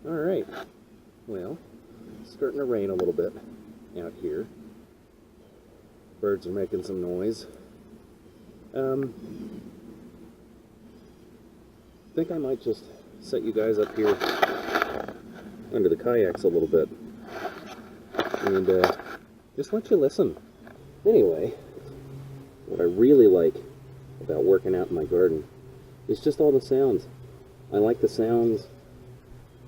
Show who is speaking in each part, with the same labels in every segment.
Speaker 1: Alright, well, it's starting to rain a little bit out here. Birds are making some noise. I think I might just set you guys up here under the kayaks a little bit and just let you listen. Anyway, what I really like about working out in my garden is just all the sounds. I like the sounds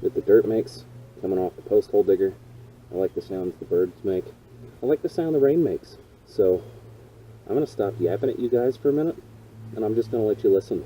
Speaker 1: that the dirt makes coming off the post hole digger. I like the sounds the birds make. I like the sound the rain makes. So I'm going to stop yapping at you guys for a minute, and I'm just going to let you listen.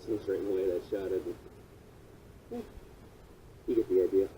Speaker 1: Seems right in the way that shot it. Yeah, you get the idea.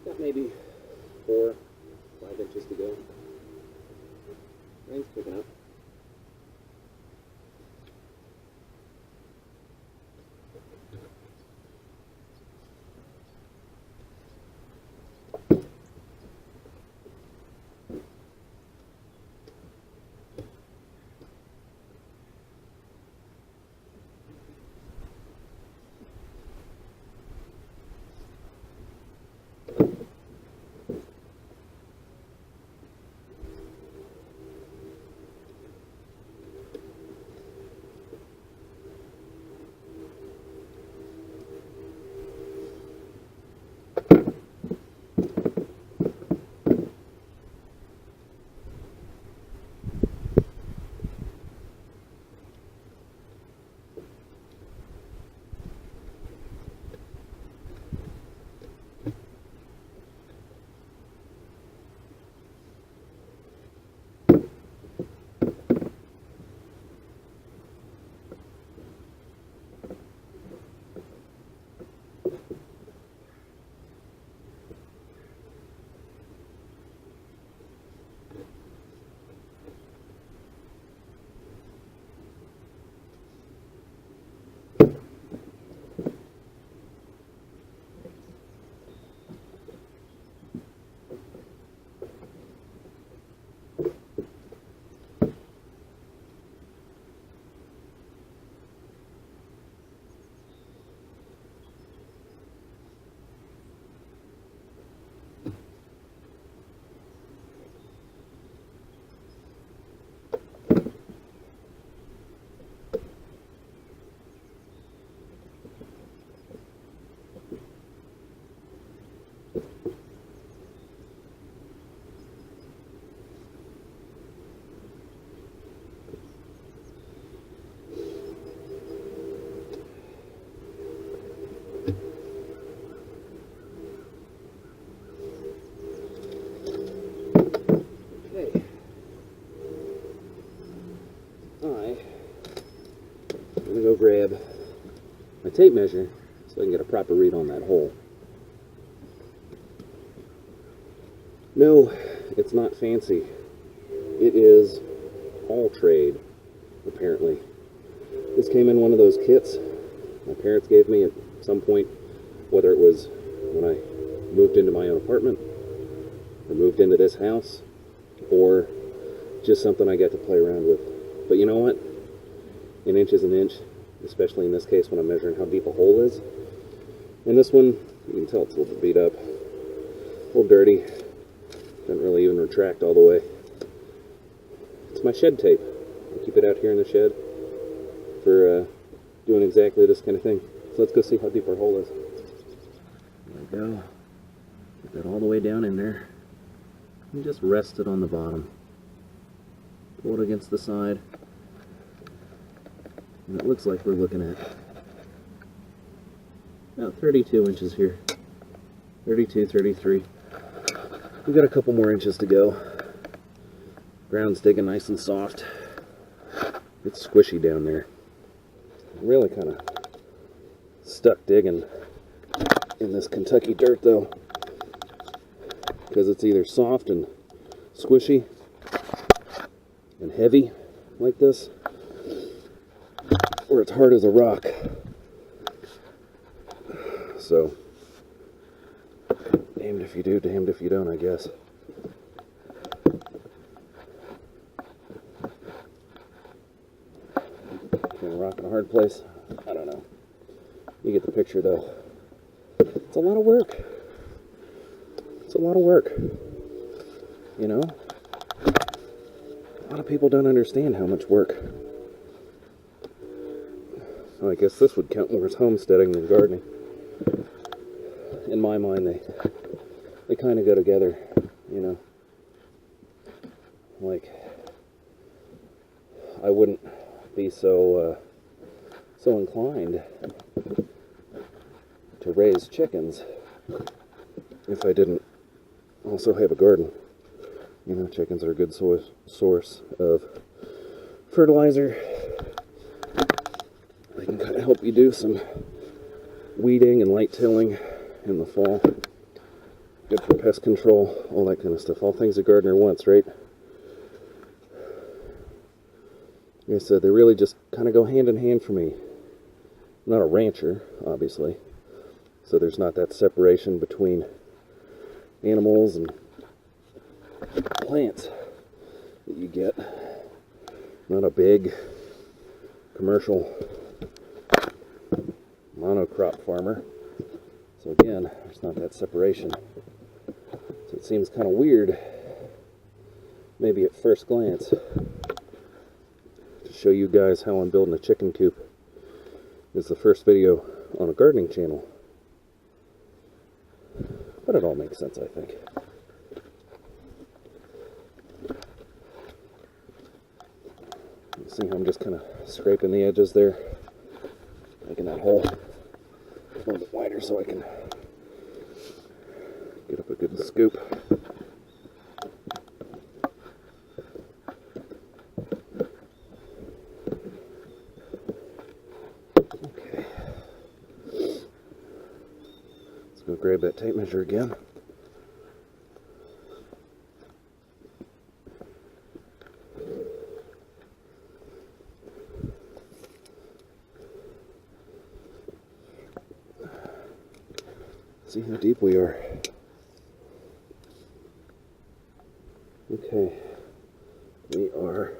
Speaker 1: Got maybe 4, 5 inches to go. Rain's picking up. my tape measure so I can get a proper read on that hole. No, it's not fancy. It is all trade, apparently. This came in one of those kits my parents gave me at some point, whether it was when I moved into my own apartment, or moved into this house, or just something I got to play around with. But you know what? An inch is an inch, especially in this case when I'm measuring how deep a hole is. And this one, you can tell it's a little bit beat up, a little dirty. Doesn't really even retract all the way. It's my shed tape. I keep it out here in the shed for doing exactly this kind of thing. So let's go see how deep our hole is. There we go. Get that all the way down in there. And just rest it on the bottom. Pull it against the side. And it looks like we're looking at about 32 inches here. 32, 33. We've got a couple more inches to go. Ground's digging nice and soft. It's squishy down there. Really kind of stuck digging in this Kentucky dirt though, because it's either soft and squishy and heavy like this, or it's hard as a rock. So damned if you do, damned if you don't, I guess. Between a rock and a hard place, I don't know. You get the picture though. It's a lot of work. It's a lot of work. You know? A lot of people don't understand how much work. So I guess this would count more as homesteading than gardening. In my mind, they kind of go together, you know. Like, I wouldn't be so inclined to raise chickens if I didn't also have a garden. You know, chickens are a good source of fertilizer. They can kind of help you do some weeding and light tilling in the fall. Good for pest control, all that kind of stuff. All things a gardener wants, right? Like I said, they really just kind of go hand in hand for me. I'm not a rancher, obviously, so there's not that separation between animals and plants that you get. Not a big commercial monocrop farmer. So again, there's not that separation. So it seems kind of weird, maybe at first glance, to show you guys how I'm building a chicken coop. It's the first video on a gardening channel. But it all makes sense, I think. You see how I'm just kind of scraping the edges there, making that hole a little bit wider so I can get up a good scoop. Okay. Let's go grab that tape measure again. See how deep we are. Okay, we are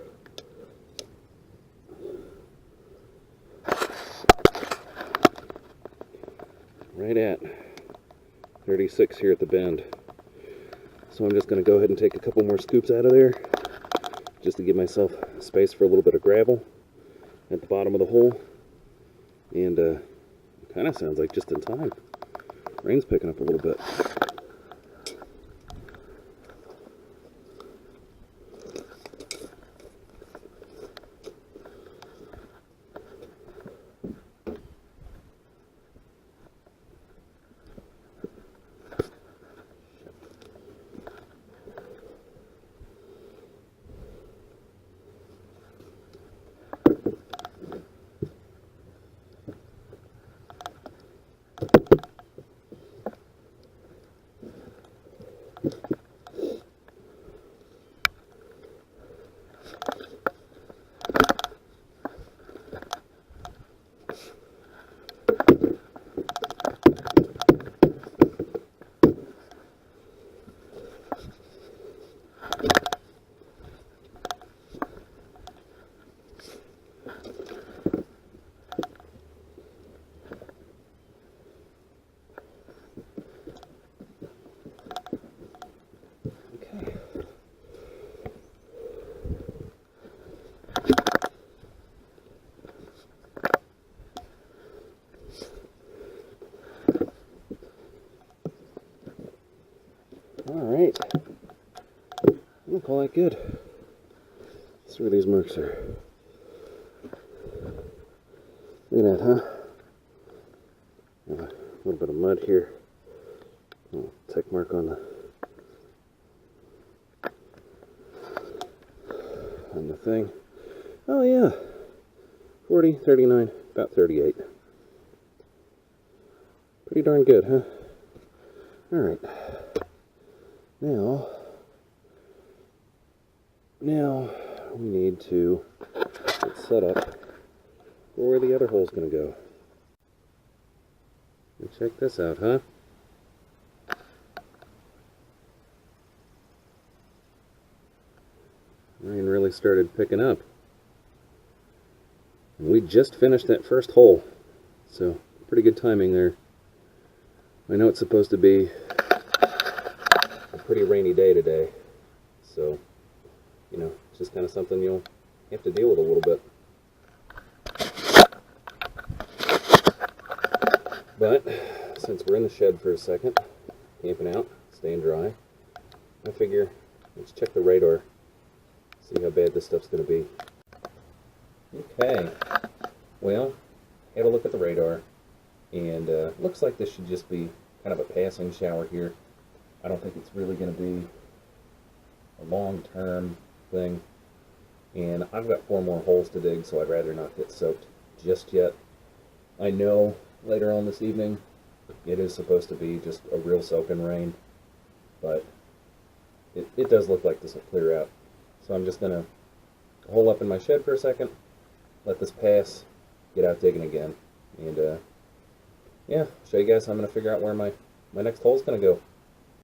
Speaker 1: right at 36 here at the bend. So I'm just going to go ahead and take a couple more scoops out of there just to give myself space for a little bit of gravel at the bottom of the hole. And kind of sounds like just in time. Rain's picking up a little bit. look all that good. See where these marks are. Look at that, huh? A little bit of mud here. A little tick mark on the thing. Oh yeah. 40, 39, about 38. Pretty darn good, huh? Alright. Now we need to get set up for where the other hole's going to go. And check this out, huh? Rain really started picking up. And we just finished that first hole, so pretty good timing there. I know it's supposed to be a pretty rainy day today, so, you know, it's just kind of something you'll have to deal with a little bit. But since we're in the shed for a second, camping out, staying dry, I figure let's check the radar, see how bad this stuff's going to be. Okay, well, had a look at the radar, and looks like this should just be kind of a passing shower here. I don't think it's really going to be a long-term thing, and I've got 4 more holes to dig, so I'd rather not get soaked just yet. I know later on this evening it is supposed to be just a real soaking rain, but it does look like this will clear out. So I'm just going to hole up in my shed for a second, let this pass, get out digging again, and yeah, show you guys how I'm going to figure out where my next hole is going to go.